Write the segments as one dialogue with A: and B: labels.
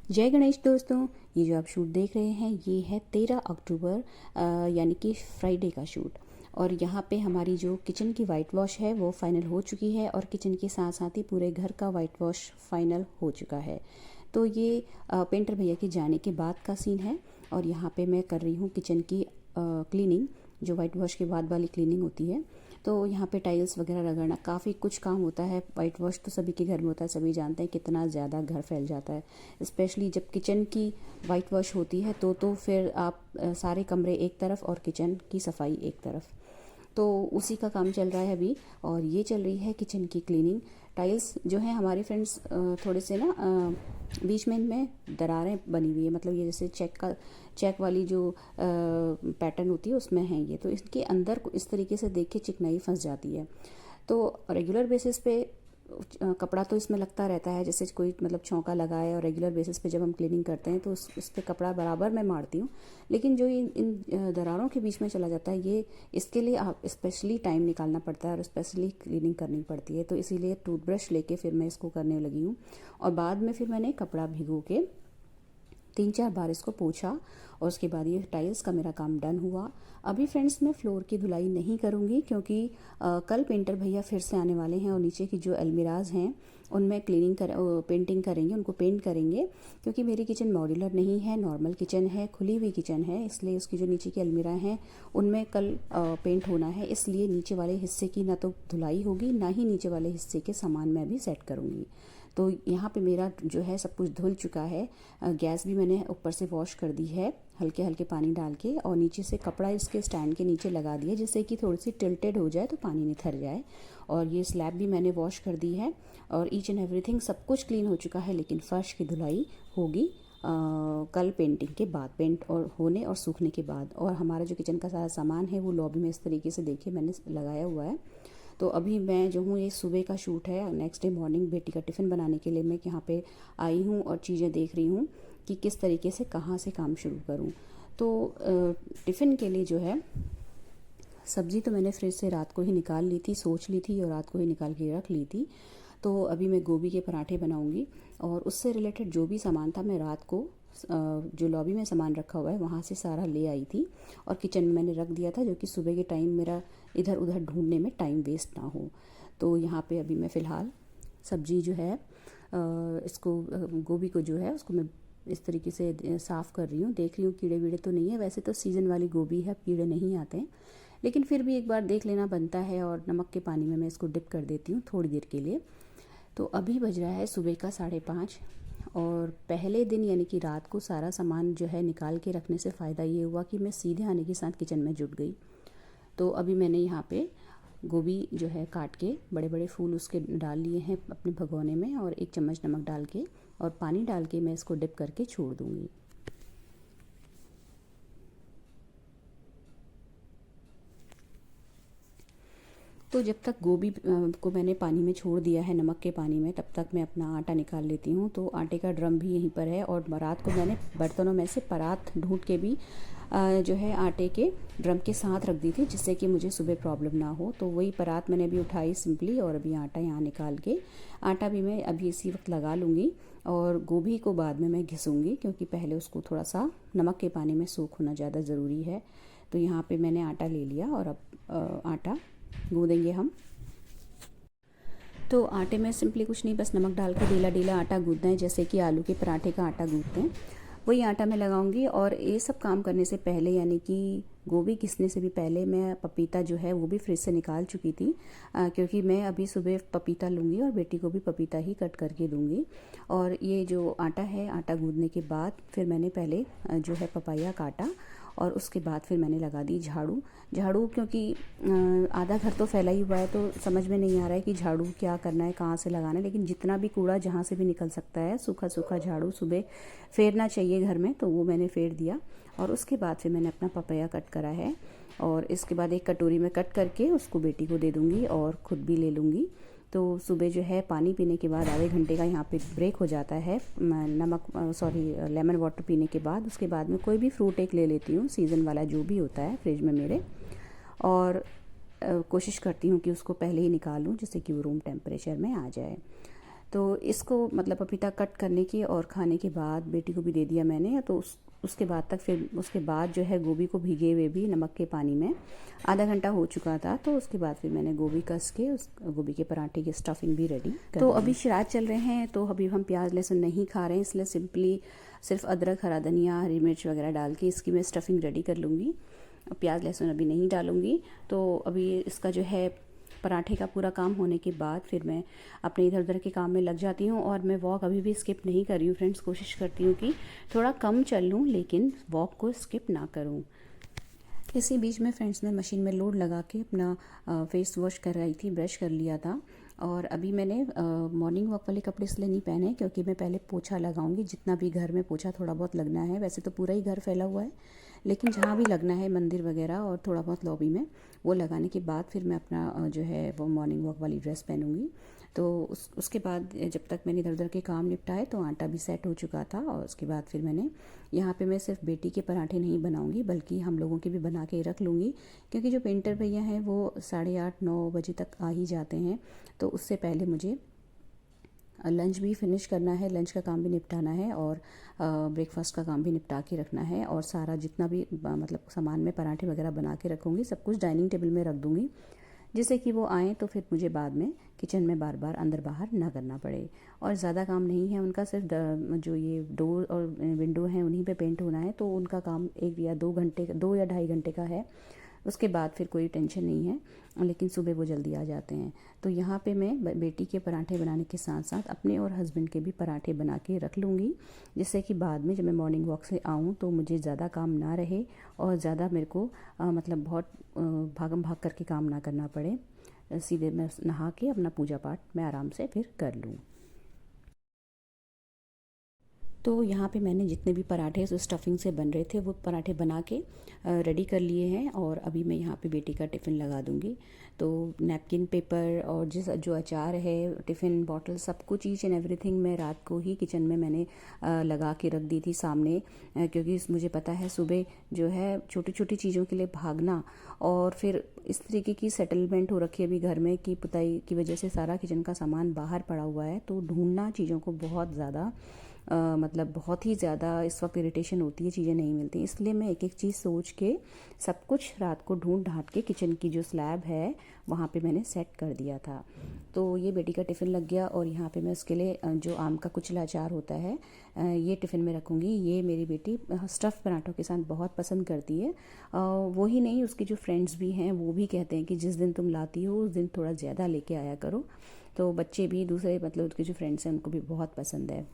A: जय गणेश दोस्तों। ये जो आप शूट देख रहे हैं ये है 13 अक्टूबर यानी कि फ्राइडे का शूट। और यहाँ पे हमारी जो किचन की वाइट वॉश है वो फाइनल हो चुकी है और किचन के साथ साथ ही पूरे घर का वाइट वॉश फाइनल हो चुका है। तो ये पेंटर भैया के जाने के बाद का सीन है। और यहाँ पे मैं कर रही हूँ किचन की क्लीनिंग, जो वाइट वॉश के बाद वाली क्लीनिंग होती है। तो यहाँ पे टाइल्स वगैरह रगड़ना, काफ़ी कुछ काम होता है। वाइट वॉश तो सभी के घर में होता है, सभी जानते हैं कितना ज़्यादा घर फैल जाता है। स्पेशली जब किचन की वाइट वॉश होती है तो फिर आप सारे कमरे एक तरफ और किचन की सफाई एक तरफ, तो उसी का काम चल रहा है अभी। और ये चल रही है किचन की क्लीनिंग। टाइल्स जो है हमारे फ्रेंड्स थोड़े से ना बीच में इनमें दरारें बनी हुई है, मतलब ये जैसे चेक वाली जो पैटर्न होती है उसमें है ये, तो इसके अंदर इस तरीके से देख के चिकनाई फंस जाती है। तो रेगुलर बेसिस पे कपड़ा तो इसमें लगता रहता है, जैसे कोई मतलब छौंका लगाए, और रेगुलर बेसिस पे जब हम क्लीनिंग करते हैं तो उस पर कपड़ा बराबर मैं मारती हूँ। लेकिन जो इन दरारों के बीच में चला जाता है, ये इसके लिए आप स्पेशली टाइम निकालना पड़ता है और स्पेशली क्लीनिंग करनी पड़ती है। तो इसीलिए टूथब्रश लेके फिर मैं इसको करने लगी हूँ। और बाद में फिर मैंने कपड़ा भिगो के 3-4 बार इसको पोंछा और उसके बाद ये टाइल्स का मेरा काम डन हुआ। अभी फ्रेंड्स मैं फ्लोर की धुलाई नहीं करूँगी क्योंकि कल पेंटर भैया फिर से आने वाले हैं और नीचे की जो अलमीराज हैं उनमें पेंटिंग करेंगे, उनको पेंट करेंगे। क्योंकि मेरी किचन मॉड्यूलर नहीं है, नॉर्मल किचन है, खुली हुई किचन है, इसलिए उसकी जो नीचे की अलमीरा हैं उनमें कल पेंट होना है। इसलिए नीचे वाले हिस्से की ना तो धुलाई होगी, ना ही नीचे वाले हिस्से के सामान मैं अभी सेट करूँगी। तो यहाँ पे मेरा जो है सब कुछ धुल चुका है। गैस भी मैंने ऊपर से वॉश कर दी है हल्के हल्के पानी डाल के, और नीचे से कपड़ा इसके स्टैंड के नीचे लगा दिया जिससे कि थोड़ी सी टिल्टेड हो जाए तो पानी निथर जाए। और ये स्लैब भी मैंने वॉश कर दी है और ईच एंड एवरीथिंग सब कुछ क्लीन हो चुका है। लेकिन फर्श की धुलाई होगी कल पेंटिंग के बाद, पेंट और होने और सूखने के बाद। और हमारा जो किचन का सारा सामान है वो लॉबी में इस तरीके से देखिए मैंने लगाया हुआ है। तो अभी मैं जो हूँ, ये सुबह का शूट है, नेक्स्ट डे मॉर्निंग बेटी का टिफ़िन बनाने के लिए मैं यहाँ पे आई हूँ और चीज़ें देख रही हूँ कि किस तरीके से कहाँ से काम शुरू करूँ। तो टिफ़िन के लिए जो है सब्ज़ी तो मैंने फ्रिज से रात को ही निकाल ली थी, सोच ली थी और रात को ही निकाल के रख ली थी। तो अभी मैं गोभी के पराठे बनाऊंगी और उससे रिलेटेड जो भी सामान था मैं रात को जो लॉबी में सामान रखा हुआ है वहाँ से सारा ले आई थी और किचन में मैंने रख दिया था, जो कि सुबह के टाइम मेरा इधर उधर ढूंढने में टाइम वेस्ट ना हो। तो यहाँ पे अभी मैं फ़िलहाल सब्ज़ी जो है इसको गोभी को जो है उसको मैं इस तरीके से साफ़ कर रही हूँ। देख रही हूँ कीड़े वीड़े तो नहीं है, वैसे तो सीज़न वाली गोभी है, कीड़े नहीं आते हैं, लेकिन फिर भी एक बार देख लेना बनता है। और नमक के पानी में मैं इसको डिप कर देती हूँ थोड़ी देर के लिए। तो अभी बज रहा है सुबह का 5:30 और पहले दिन यानी कि रात को सारा सामान जो है निकाल के रखने से फ़ायदा ये हुआ कि मैं सीधे आने के साथ किचन में जुट गई। तो अभी मैंने यहाँ पे गोभी जो है काट के बड़े बड़े फूल उसके डाल लिए हैं अपने भगोने में, और 1 चम्मच नमक डाल के और पानी डाल के मैं इसको डिप करके छोड़ दूँगी। तो जब तक गोभी को मैंने पानी में छोड़ दिया है नमक के पानी में, तब तक मैं अपना आटा निकाल लेती हूँ। तो आटे का ड्रम भी यहीं पर है और रात को मैंने बर्तनों में से परात ढूंढ के भी जो है आटे के ड्रम के साथ रख दी थी, जिससे कि मुझे सुबह प्रॉब्लम ना हो। तो वही परात मैंने अभी उठाई सिंपली, और अभी आटा यहाँ निकाल के आटा भी मैं अभी इसी वक्त लगा लूँगी। और गोभी को बाद में मैं घिसूँगी क्योंकि पहले उसको थोड़ा सा नमक के पानी में सोख होना ज़्यादा ज़रूरी है। तो यहाँ पे मैंने आटा ले लिया और अब आटा गूँदेंगे हम। तो आटे में सिंपली कुछ नहीं, बस नमक डाल के ढीला ढीला आटा गूँथना है, जैसे कि आलू के पराठे का आटा गूँथते हैं वही आटा मैं लगाऊंगी। और ये सब काम करने से पहले यानी कि गोभी घिसने से भी पहले मैं पपीता जो है वो भी फ्रिज से निकाल चुकी थी, क्योंकि मैं अभी सुबह पपीता लूँगी और बेटी को भी पपीता ही कट करके दूँगी। और ये जो आटा है, आटा गूँथने के बाद फिर मैंने पहले जो है पपाया काटा और उसके बाद फिर मैंने लगा दी झाड़ू। क्योंकि आधा घर तो फैला ही हुआ है तो समझ में नहीं आ रहा है कि झाड़ू क्या करना है, कहाँ से लगाना है। लेकिन जितना भी कूड़ा जहाँ से भी निकल सकता है, सूखा सूखा झाड़ू सुबह फेरना चाहिए घर में, तो वो मैंने फेर दिया। और उसके बाद फिर मैंने अपना पपाया कट करा है और इसके बाद एक कटोरी में कट करके उसको बेटी को दे दूँगी और ख़ुद भी ले लूँगी। तो सुबह जो है पानी पीने के बाद आधे घंटे का यहाँ पे ब्रेक हो जाता है, लेमन वाटर पीने के बाद। उसके बाद में कोई भी फ्रूट एक ले लेती हूँ, सीज़न वाला जो भी होता है फ्रिज में मेरे, और कोशिश करती हूँ कि उसको पहले ही निकालूँ जिससे कि वो रूम टेम्परेचर में आ जाए। तो इसको मतलब पपीता कट करने के और खाने के बाद बेटी को भी दे दिया मैंने। तो उसके बाद तक फिर उसके बाद जो है गोभी को भीगे हुए भी नमक के पानी में आधा घंटा हो चुका था। तो उसके बाद फिर मैंने गोभी कस के उस गोभी के पराठे की स्टफिंग भी रेडी कर तो अभी श्राद्ध चल रहे हैं, तो अभी हम प्याज लहसुन नहीं खा रहे हैं, इसलिए सिंपली सिर्फ अदरक, हरा धनिया, हरी मिर्च वगैरह डाल के इसकी मैं स्टफिंग रेडी कर लूँगी। प्याज लहसुन अभी नहीं डालूँगी। तो अभी इसका जो है पराठे का पूरा काम होने के बाद फिर मैं अपने इधर उधर के काम में लग जाती हूँ। और मैं वॉक अभी भी स्किप नहीं कर रही हूँ फ्रेंड्स, कोशिश करती हूँ कि थोड़ा कम चल लूँ लेकिन वॉक को स्किप ना करूँ। इसी बीच में फ्रेंड्स मैं मशीन में लोड लगा के अपना फेस वॉश कर रही थी, ब्रश कर लिया था। और अभी मैंने मॉर्निंग वॉक वाले कपड़े इसलिए नहीं पहने क्योंकि मैं पहले पोछा लगाऊंगी। जितना भी घर में पोछा थोड़ा बहुत लगना है, वैसे तो पूरा ही घर फैला हुआ है, लेकिन जहाँ भी लगना है मंदिर वगैरह और थोड़ा बहुत लॉबी में, वो लगाने के बाद फिर मैं अपना जो है वो मॉर्निंग वॉक वाली ड्रेस पहनूंगी। तो उसके बाद जब तक मैंने इधर उधर के काम निपटाए तो आटा भी सेट हो चुका था। और उसके बाद फिर मैंने यहाँ पे मैं सिर्फ बेटी के पराठे नहीं बनाऊंगी बल्कि हम लोगों के भी बना के रख लूँगी, क्योंकि जो पेंटर भैया हैं वो 8:30-9 बजे तक आ ही जाते हैं। तो उससे पहले मुझे लंच भी फिनिश करना है, लंच का काम भी निपटाना है और ब्रेकफास्ट का काम भी निपटा के रखना है। और सारा जितना भी मतलब सामान में पराठे वगैरह बना के रखूँगी, सब कुछ डाइनिंग टेबल में रख दूँगी, जिससे कि वो आएँ तो फिर मुझे बाद में किचन में बार बार अंदर बाहर ना करना पड़े। और ज़्यादा काम नहीं है उनका, सिर्फ जो ये डोर और विंडो हैं उन्हीं पे पेंट होना है। तो उनका काम 1 या 2 घंटे, 2 या ढाई घंटे का है। उसके बाद फिर कोई टेंशन नहीं है, लेकिन सुबह वो जल्दी आ जाते हैं। तो यहाँ पे मैं बेटी के पराठे बनाने के साथ साथ अपने और हस्बैंड के भी पराठे बना के रख लूँगी, जिससे कि बाद में जब मैं मॉर्निंग वॉक से आऊँ तो मुझे ज़्यादा काम ना रहे और ज़्यादा मेरे को मतलब बहुत भागम भाग करके काम ना करना पड़े। सीधे मैं नहा के अपना पूजा पाठ मैं आराम से फिर कर लूँ। तो यहाँ पे मैंने जितने भी पराठे जो स्टफिंग से बन रहे थे वो पराठे बना के रेडी कर लिए हैं। और अभी मैं यहाँ पे बेटी का टिफ़िन लगा दूँगी। तो नैपकिन, पेपर और जो अचार है, टिफ़िन बॉटल, सब कुछ ईच एंड एवरीथिंग मैं रात को ही किचन में मैंने लगा के रख दी थी सामने, क्योंकि मुझे पता है सुबह जो है छोटी छोटी चीज़ों के लिए भागना और फिर इस तरीके की सेटलमेंट हो रखी है अभी घर में कि पुताई की वजह से सारा किचन का सामान बाहर पड़ा हुआ है। तो ढूंढना चीज़ों को बहुत ज़्यादा मतलब बहुत ही ज़्यादा इस वक्त इरिटेशन होती है, चीज़ें नहीं मिलती। इसलिए मैं एक एक चीज़ सोच के सब कुछ रात को ढूंढ ढांढ के किचन की जो स्लैब है वहाँ पे मैंने सेट कर दिया था। तो ये बेटी का टिफ़िन लग गया। और यहाँ पे मैं उसके लिए जो आम का कुचला अचार होता है ये टिफ़िन में रखूँगी। ये मेरी बेटी स्टफ़ पराठों के साथ बहुत पसंद करती है। वो ही नहीं, उसके जो फ्रेंड्स भी हैं वो भी कहते हैं कि जिस दिन तुम लाती हो उस दिन थोड़ा ज़्यादा लेके आया करो। तो बच्चे भी, दूसरे मतलब उसके जो फ्रेंड्स हैं उनको भी बहुत पसंद है।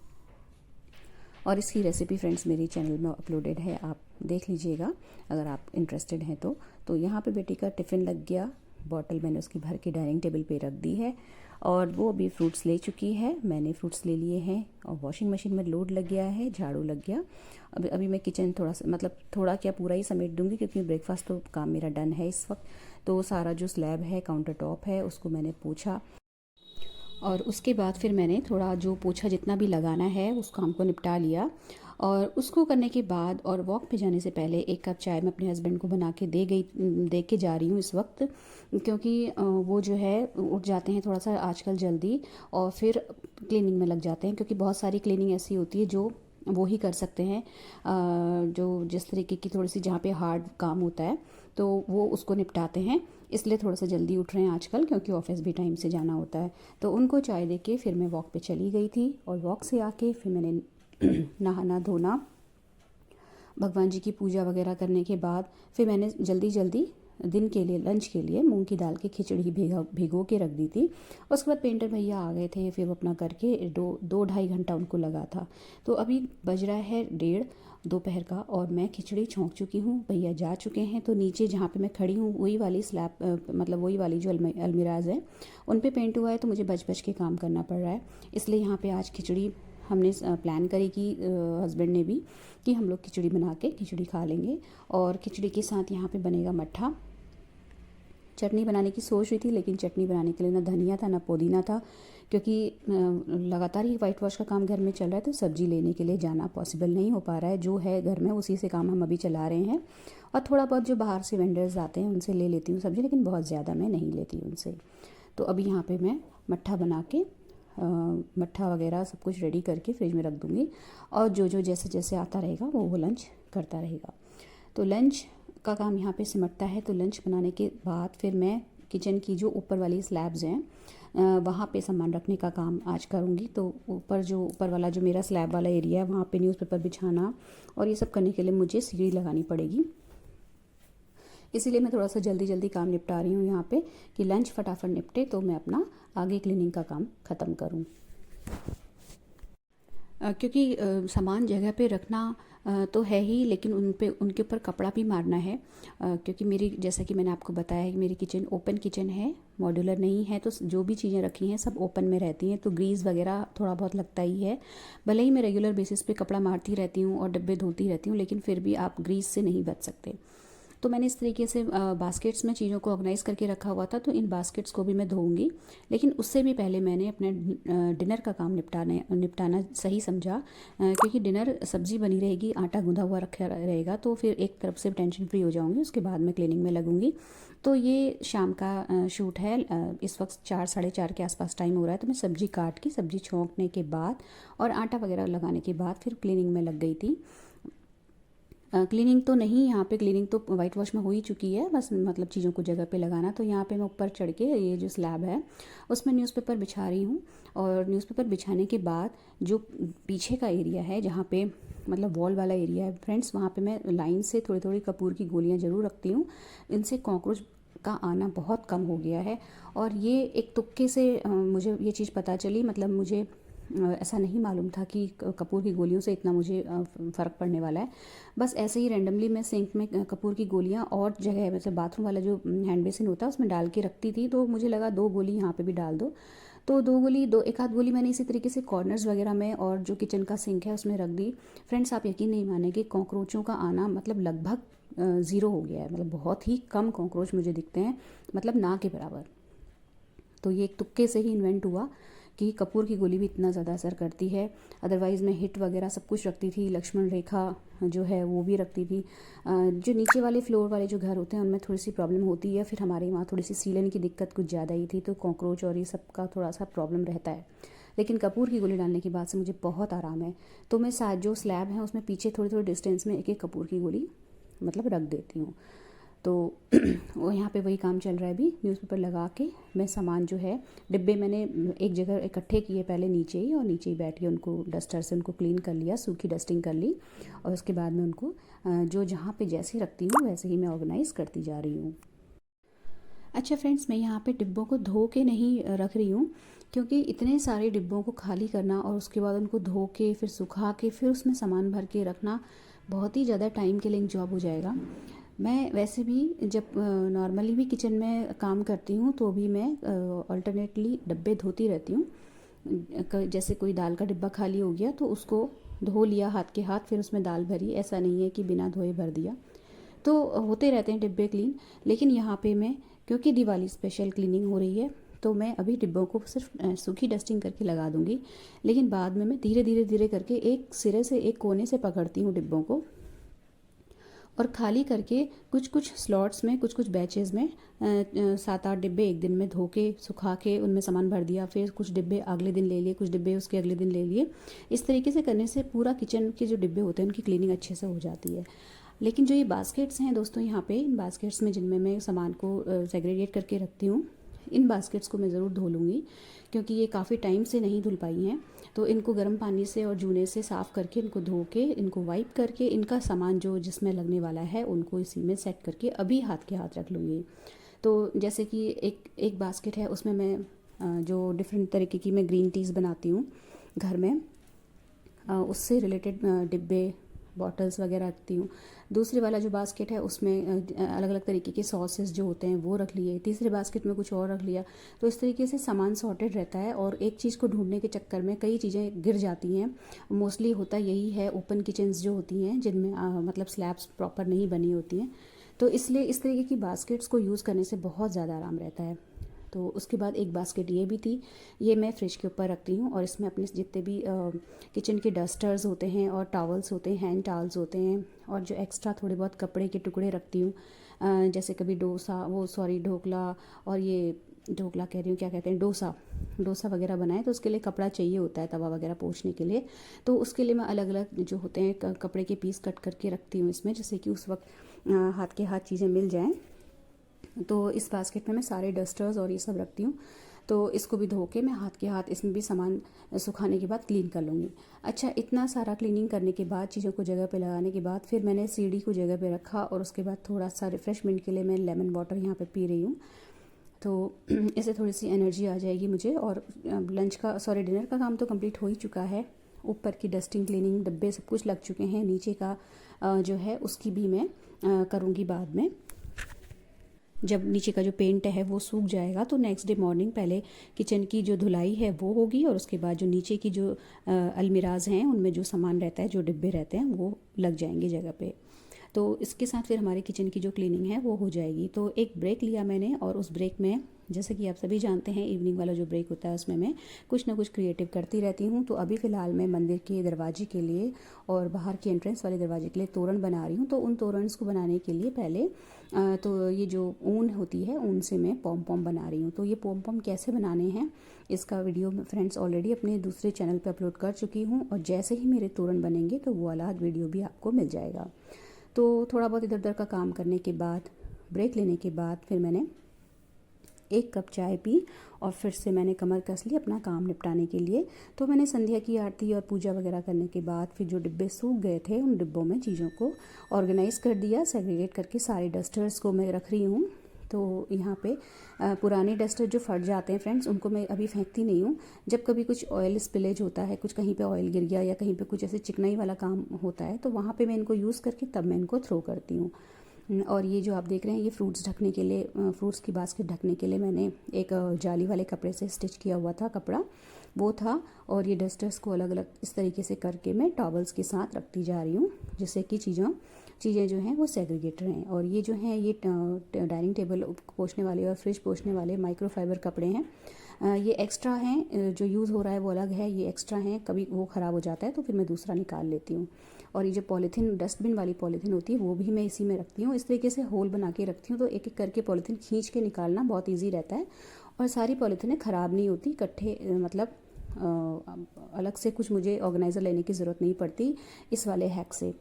A: और इसकी रेसिपी फ्रेंड्स मेरे चैनल में अपलोडेड है, आप देख लीजिएगा अगर आप इंटरेस्टेड हैं तो। यहाँ पे बेटी का टिफ़िन लग गया, बॉटल मैंने उसकी भर के डाइनिंग टेबल पे रख दी है। और वो अभी फ्रूट्स ले चुकी है, मैंने फ्रूट्स ले लिए हैं। और वॉशिंग मशीन में लोड लग गया है, झाड़ू लग गया। अभी मैं किचन थोड़ा सा मतलब थोड़ा क्या पूरा ही समेट दूंगी, क्योंकि ब्रेकफास्ट तो काम मेरा डन है इस वक्त। तो सारा जो स्लैब है, काउंटर टॉप है, उसको मैंने पोंछा। और उसके बाद फिर मैंने थोड़ा जो पोछा जितना भी लगाना है उस काम को निपटा लिया। और उसको करने के बाद और वॉक पे जाने से पहले 1 कप चाय मैं अपने हस्बैंड को बना के दे के जा रही हूँ इस वक्त, क्योंकि वो जो है उठ जाते हैं थोड़ा सा आजकल जल्दी और फिर क्लीनिंग में लग जाते हैं, क्योंकि बहुत सारी क्लीनिंग ऐसी होती है जो वो ही कर सकते हैं, जो जिस तरीके की थोड़ी सी जहाँ पे हार्ड काम होता है तो वो उसको निपटाते हैं। इसलिए थोड़ा सा जल्दी उठ रहे हैं आजकल, क्योंकि ऑफिस भी टाइम से जाना होता है। तो उनको चाय दे के फिर मैं वॉक पे चली गई थी। और वॉक से आके फिर मैंने नहाना धोना, भगवान जी की पूजा वगैरह करने के बाद फिर मैंने जल्दी जल्दी दिन के लिए लंच के लिए मूंग की दाल की खिचड़ी भिगो के रख दी थी। उसके बाद पेंटर भैया आ गए थे, फिर वो अपना करके 2 ढाई घंटा उनको लगा था। तो अभी बज रहा है 1:30 दोपहर का और मैं खिचड़ी छोंक चुकी हूँ, भैया जा चुके हैं। तो नीचे जहाँ पे मैं खड़ी हूँ वही वाली स्लैब मतलब वही वाली जो अलमीराज है उन पे पेंट हुआ है, तो मुझे बच बच के काम करना पड़ रहा है। इसलिए यहाँ पे आज खिचड़ी हमने प्लान करी कि हस्बैंड ने भी कि हम लोग खिचड़ी बना के खिचड़ी खा लेंगे। और खिचड़ी के साथ यहाँ पे बनेगा मट्ठा। चटनी बनाने की सोच रही थी, लेकिन चटनी बनाने के लिए ना धनिया था ना पुदीना था, क्योंकि लगातार ही वाइट वॉश का काम घर में चल रहा है। तो सब्ज़ी लेने के लिए जाना पॉसिबल नहीं हो पा रहा है, जो है घर में उसी से काम हम अभी चला रहे हैं। और थोड़ा बहुत जो बाहर से वेंडर्स आते हैं उनसे ले लेती हूँ सब्ज़ी, लेकिन बहुत ज़्यादा मैं नहीं लेती उनसे। तो अभी यहाँ पे मैं मट्ठा बना के मट्ठा वगैरह सब कुछ रेडी करके फ्रिज में रख दूँगी, और जो जो जैसे जैसे आता रहेगा वो लंच करता रहेगा। तो लंच का काम यहाँ पे सिमटता है। तो लंच बनाने के बाद फिर मैं किचन की जो ऊपर वाली स्लैब्स हैं वहाँ पे सामान रखने का काम आज करूँगी। तो ऊपर वाला जो मेरा स्लैब वाला एरिया है वहाँ पे न्यूज़पेपर बिछाना और ये सब करने के लिए मुझे सीढ़ी लगानी पड़ेगी। इसीलिए मैं थोड़ा सा जल्दी जल्दी काम निपटा रही हूँ यहाँ पे कि लंच फटाफट निपटे तो मैं अपना आगे क्लीनिंग का काम ख़त्म करूँ। क्योंकि सामान जगह पे रखना तो है ही, लेकिन उनके ऊपर कपड़ा भी मारना है। क्योंकि मेरी, जैसा कि मैंने आपको बताया है कि मेरी किचन ओपन किचन है, मॉड्यूलर नहीं है, तो जो भी चीज़ें रखी हैं सब ओपन में रहती हैं, तो ग्रीस वगैरह थोड़ा बहुत लगता ही है। भले ही मैं रेगुलर बेसिस पे कपड़ा मारती रहती हूँ और डब्बे धोती रहती हूँ, लेकिन फिर भी आप ग्रीस से नहीं बच सकते। तो मैंने इस तरीके से बास्केट्स में चीज़ों को ऑर्गेनाइज़ करके रखा हुआ था, तो इन बास्केट्स को भी मैं धोऊंगी। लेकिन उससे भी पहले मैंने अपने डिनर का काम निपटाना सही समझा, क्योंकि डिनर सब्ज़ी बनी रहेगी, आटा गूंधा हुआ रखा रहेगा, तो फिर एक तरफ से टेंशन फ्री हो जाऊंगी, उसके बाद मैं क्लीनिंग में लगूंगी। तो ये शाम का शूट है। इस वक्त 4 साढ़े 4 के आसपास टाइम हो रहा है। तो मैं सब्ज़ी काट के, सब्ज़ी छोंकने के बाद और आटा वगैरह लगाने के बाद फिर क्लीनिंग में लग गई थी। क्लीनिंग तो नहीं, यहाँ पे क्लीनिंग तो वाइट वॉश में हो ही चुकी है, बस मतलब चीज़ों को जगह पे लगाना। तो यहाँ पे मैं ऊपर चढ़ के ये जो स्लैब है उसमें न्यूज़पेपर बिछा रही हूँ, और न्यूज़पेपर बिछाने के बाद जो पीछे का एरिया है, जहाँ पे मतलब वॉल वाला एरिया है फ्रेंड्स, वहाँ पे मैं लाइन से थोड़ी थोड़ी कपूर की गोलियाँ ज़रूर रखती हूँ। इनसे कॉकरोच का आना बहुत कम हो गया है। और ये एक तुक्के से मुझे ये चीज़ पता चली, मतलब मुझे ऐसा नहीं मालूम था कि कपूर की गोलियों से इतना मुझे फ़र्क पड़ने वाला है। बस ऐसे ही रैंडमली मैं सिंक में कपूर की गोलियां और जगह, वैसे बाथरूम वाला जो हैंड बेसिन होता है उसमें डाल के रखती थी, तो मुझे लगा 2 गोली यहाँ पे भी डाल दो। तो 2 गोली, एक आध गोली मैंने इसी तरीके से कॉर्नर्स वगैरह में और जो किचन का सिंक है उसमें रख दी। फ्रेंड्स, आप यकीन नहीं मानेंगे, कॉकरोचों का आना मतलब लगभग ज़ीरो हो गया है। मतलब बहुत ही कम कॉकरोच मुझे दिखते हैं, मतलब ना के बराबर। तो ये एक तुक्के से ही इन्वेंट हुआ कि कपूर की गोली भी इतना ज़्यादा असर करती है। अदरवाइज़ मैं हिट वगैरह सब कुछ रखती थी, लक्ष्मण रेखा जो है वो भी रखती थी। जो नीचे वाले फ्लोर वाले जो घर होते हैं उनमें थोड़ी सी प्रॉब्लम होती है, फिर हमारे वहाँ थोड़ी सी सीलन की दिक्कत कुछ ज़्यादा ही थी, तो कॉकरोच और ये सब का थोड़ा सा प्रॉब्लम रहता है। लेकिन कपूर की गोली डालने के बाद से मुझे बहुत आराम है। तो मैं साथ जो स्लैब है उसमें पीछे थोड़ी थोड़ी डिस्टेंस में एक एक कपूर की गोली मतलब रख देती हूँ। तो वो यहाँ पे वही काम चल रहा है। अभी न्यूज़पेपर लगा के मैं सामान जो है, डिब्बे मैंने एक जगह इकट्ठे किए पहले नीचे ही, और नीचे ही बैठ के उनको डस्टर से उनको क्लीन कर लिया, सूखी डस्टिंग कर ली, और उसके बाद में उनको जो जहाँ पे जैसे रखती हूँ वैसे ही मैं ऑर्गेनाइज़ करती जा रही हूँ। अच्छा फ्रेंड्स, मैं यहाँ पे डिब्बों को धो के नहीं रख रही हूँ, क्योंकि इतने सारे डिब्बों को खाली करना और उसके बाद उनको धो के फिर सुखा के फिर उसमें सामान भर के रखना बहुत ही ज़्यादा टाइम किलिंग जॉब हो जाएगा। मैं वैसे भी जब नॉर्मली भी किचन में काम करती हूँ तो भी मैं अल्टरनेटली डब्बे धोती रहती हूँ। जैसे कोई दाल का डिब्बा खाली हो गया तो उसको धो लिया हाथ के हाथ, फिर उसमें दाल भरी, ऐसा नहीं है कि बिना धोए भर दिया। तो होते रहते हैं डिब्बे क्लीन। लेकिन यहाँ पे मैं, क्योंकि दिवाली स्पेशल क्लीनिंग हो रही है, तो मैं अभी डिब्बों को सिर्फ सूखी डस्टिंग करके लगा दूँगी। लेकिन बाद में मैं धीरे धीरे धीरे करके एक सिरे से, एक कोने से पकड़ती हूँ डिब्बों को, और खाली करके कुछ कुछ स्लॉट्स में, कुछ कुछ बैचेज़ में 7-8 डिब्बे एक दिन में धो के सुखा के उनमें सामान भर दिया, फिर कुछ डिब्बे अगले दिन ले लिए, कुछ डिब्बे उसके अगले दिन ले लिए। इस तरीके से करने से पूरा किचन के जो डिब्बे होते हैं उनकी क्लीनिंग अच्छे से हो जाती है। लेकिन जो ये बास्केट्स हैं दोस्तों, यहाँ पे इन बास्केट्स में जिनमें मैं सामान को सेग्रीगेट करके रखती हूँ, इन बास्केट्स को मैं ज़रूर धो लूँगी, क्योंकि ये काफ़ी टाइम से नहीं धुल पाई हैं। तो इनको गर्म पानी से और जूने से साफ़ करके, इनको धो के, इनको वाइप करके, इनका सामान जो जिसमें लगने वाला है उनको इसी में सेट करके अभी हाथ के हाथ रख लूँगी। तो जैसे कि एक बास्केट है, उसमें मैं जो डिफरेंट तरीके की मैं ग्रीन टीज़ बनाती हूँ घर में, उससे रिलेटेड डिब्बे, बॉटल्स वगैरह रखती हूँ। दूसरे वाला जो बास्केट है उसमें अलग अलग तरीके के सॉसेस जो होते हैं वो रख लिए। तीसरे बास्केट में कुछ और रख लिया। तो इस तरीके से सामान सॉर्टेड रहता है, और एक चीज़ को ढूंढने के चक्कर में कई चीज़ें गिर जाती हैं। मोस्टली होता यही है ओपन किचन्स जो होती हैं, जिनमें मतलब स्लैब्स प्रॉपर नहीं बनी होती हैं। तो इसलिए इस तरीके की बास्केट्स को यूज़ करने से बहुत ज़्यादा आराम रहता है। तो उसके बाद एक बास्केट ये भी थी, ये मैं फ्रिज के ऊपर रखती हूँ, और इसमें अपने जितने भी किचन के डस्टर्स होते हैं और टॉवल्स होते हैं, हैंड टॉवल्स होते हैं, और जो एक्स्ट्रा थोड़े बहुत कपड़े के टुकड़े रखती हूँ, जैसे कभी ढोकला और ये ढोकला कह रही हूँ, क्या कहते हैं, डोसा वगैरह बनाए तो उसके लिए कपड़ा चाहिए होता है तवा वगैरह पोंछने के लिए। तो उसके लिए मैं अलग अलग जो होते हैं कपड़े के पीस कट करके रखती हूँ इसमें, जिससे कि उस वक्त हाथ के हाथ चीज़ें मिल जाएं। तो इस बास्केट में मैं सारे डस्टर्स और ये सब रखती हूँ। तो इसको भी धो के मैं हाथ के हाथ इसमें भी सामान सुखाने के बाद क्लीन कर लूँगी। अच्छा, इतना सारा क्लीनिंग करने के बाद, चीज़ों को जगह पे लगाने के बाद, फिर मैंने सीढ़ी को जगह पे रखा और उसके बाद थोड़ा सा रिफ़्रेशमेंट के लिए मैं लेमन वाटर यहाँ पे पी रही हूँ। तो इससे थोड़ी सी एनर्जी आ जाएगी मुझे। और डिनर का काम तो कंप्लीट हो ही चुका है। ऊपर की डस्टिंग, क्लीनिंग, डब्बे सब कुछ लग चुके हैं। नीचे का जो है उसकी भी मैं करूँगी बाद में। जब नीचे का जो पेंट है वो सूख जाएगा तो नेक्स्ट डे मॉर्निंग पहले किचन की जो धुलाई है वो होगी, और उसके बाद जो नीचे की जो अलमीराज हैं उनमें जो सामान रहता है, जो डिब्बे रहते हैं, वो लग जाएंगे जगह पे। तो इसके साथ फिर हमारे किचन की जो क्लीनिंग है वो हो जाएगी। तो एक ब्रेक लिया मैंने, और उस ब्रेक में, जैसे कि आप सभी जानते हैं, इवनिंग वाला जो ब्रेक होता है उसमें मैं कुछ ना कुछ क्रिएटिव करती रहती हूँ। तो अभी फ़िलहाल मैं मंदिर के दरवाजे के लिए और बाहर के एंट्रेंस वाले दरवाजे के लिए तोरण बना रही हूँ। तो उन तोरणस को बनाने के लिए पहले तो ये जो ऊन होती है, ऊन से मैं पॉम पॉम बना रही हूँ। तो ये पॉम पॉम कैसे बनाने हैं इसका वीडियो फ्रेंड्स ऑलरेडी अपने दूसरे चैनल पे अपलोड कर चुकी हूँ, और जैसे ही मेरे तोरण बनेंगे तो वो वाला वीडियो भी आपको मिल जाएगा। तो थोड़ा बहुत इधर उधर का काम करने के बाद, ब्रेक लेने के बाद, फिर मैंने 1 कप चाय पी और फिर से मैंने कमर कस ली अपना काम निपटाने के लिए। तो मैंने संध्या की आरती और पूजा वगैरह करने के बाद फिर जो डिब्बे सूख गए थे उन डिब्बों में चीज़ों को ऑर्गेनाइज़ कर दिया, सेग्रीगेट करके सारे डस्टर्स को मैं रख रही हूँ। तो यहाँ पे पुराने डस्टर जो फट जाते हैं फ्रेंड्स, उनको मैं अभी फेंकती नहीं हूँ। जब कभी कुछ ऑयल स्पिलेज होता है, कुछ कहीं पे ऑयल गिर गया या कहीं पे कुछ ऐसे चिकनाई वाला काम होता है, तो वहाँ पे मैं इनको यूज़ करके तब मैं इनको थ्रो करती हूँ। और ये जो आप देख रहे हैं, ये फ्रूट्स ढकने के लिए, फ्रूट्स की बास्केट ढकने के लिए मैंने एक जाली वाले कपड़े से स्टिच किया हुआ था कपड़ा, वो था। और ये डस्टर्स को अलग अलग इस तरीके से करके मैं टॉवल्स के साथ रखती जा रही हूँ, जिससे कि चीज़ें जो हैं वो सेग्रीगेट रहें। और ये जो हैं, ये डाइनिंग टेबल पोंछने वाले और फ्रिज पोंछने वाले माइक्रोफाइबर कपड़े हैं। ये एक्स्ट्रा हैं, जो यूज़ हो रहा है वो अलग है, ये एक्स्ट्रा हैं, कभी वो ख़राब हो जाता है तो फिर मैं दूसरा निकाल लेती हूँ। और ये जो पॉलीथीन, डस्टबिन वाली पॉलीथीन होती है, वो भी मैं इसी में रखती हूँ। इस तरीके से होल बना के रखती हूँ, तो एक एक करके पॉलीथीन खींच के निकालना बहुत ईजी रहता है, और सारी पॉलीथीनें ख़राब नहीं होती इकट्ठे, मतलब अलग से कुछ मुझे ऑर्गेनाइज़र लेने की ज़रूरत नहीं पड़ती इस वाले हैक से।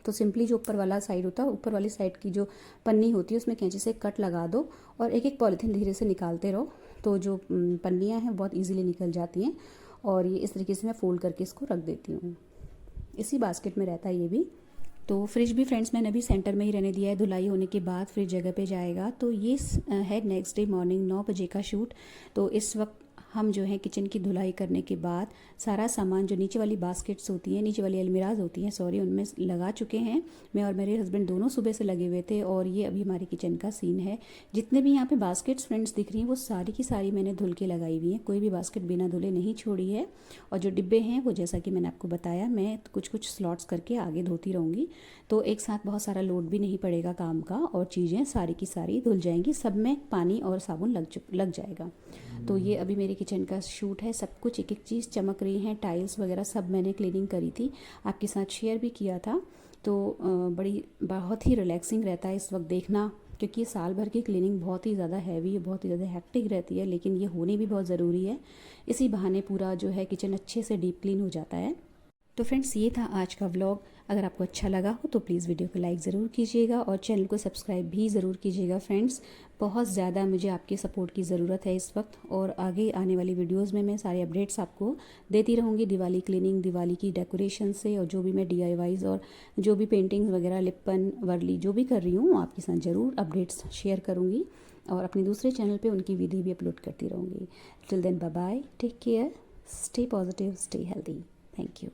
A: तो सिंपली जो ऊपर वाला साइड होता है, ऊपर वाली साइड की जो पन्नी होती है उसमें कैंची से कट लगा दो और एक एक पॉलीथीन धीरे से निकालते रहो, तो जो पन्नियाँ हैं बहुत इजीली निकल जाती हैं। और ये इस तरीके से मैं फोल्ड करके इसको रख देती हूँ। इसी बास्केट में रहता है ये भी। तो फ्रिज भी फ्रेंड्स मैंने अभी सेंटर में ही रहने दिया है, धुलाई होने के बाद फ्रिज जगह पे जाएगा। तो ये है नेक्स्ट डे मॉर्निंग 9 बजे का शूट। तो इस वक्त हम जो है किचन की धुलाई करने के बाद सारा सामान जो नीचे वाली बास्केट्स होती हैं, नीचे वाली अलमीराज होती हैं, सॉरी, उनमें लगा चुके हैं। मैं और मेरे हस्बैंड दोनों सुबह से लगे हुए थे। और ये अभी हमारे किचन का सीन है। जितने भी यहाँ पे बास्केट्स फ्रेंड्स दिख रही हैं वो सारी की सारी मैंने धुल के लगाई हुई हैं, कोई भी बास्केट बिना धुले नहीं छोड़ी है। और जो डिब्बे हैं वो, जैसा कि मैंने आपको बताया, मैं कुछ कुछ स्लॉट्स करके आगे धोती रहूँगी, तो एक साथ बहुत सारा लोड भी नहीं पड़ेगा काम का, और चीज़ें सारी की सारी धुल जाएंगी। सब में पानी और साबुन लग जाएगा। तो ये अभी मेरे किचन का शूट है। सब कुछ एक एक चीज़ चमक रही हैं, टाइल्स वगैरह सब मैंने क्लीनिंग करी थी, आपके साथ शेयर भी किया था। तो बहुत ही रिलैक्सिंग रहता है इस वक्त देखना, क्योंकि साल भर की क्लीनिंग बहुत ही ज़्यादा हैवी, बहुत ही ज़्यादा हेक्टिक रहती है, लेकिन ये होनी भी बहुत ज़रूरी है। इसी बहाने पूरा जो है किचन अच्छे से डीप क्लीन हो जाता है। तो फ्रेंड्स, ये था आज का व्लॉग। अगर आपको अच्छा लगा हो तो प्लीज़ वीडियो को लाइक ज़रूर कीजिएगा और चैनल को सब्सक्राइब भी ज़रूर कीजिएगा फ्रेंड्स। बहुत ज़्यादा मुझे आपकी सपोर्ट की ज़रूरत है इस वक्त, और आगे आने वाली वीडियोस में मैं सारे अपडेट्स आपको देती रहूँगी, दिवाली क्लीनिंग, दिवाली की डेकोरेशन से, और जो भी मैं DIYs और जो भी पेंटिंग्स वगैरह, लिपन वर्ली जो भी कर रही हूँ, आपके साथ ज़रूर अपडेट्स शेयर करूँगी, और अपने दूसरे चैनल पर उनकी वीडियो भी अपलोड करती रहूँगी। Till then, bye bye, take care, stay positive, stay healthy, thank you.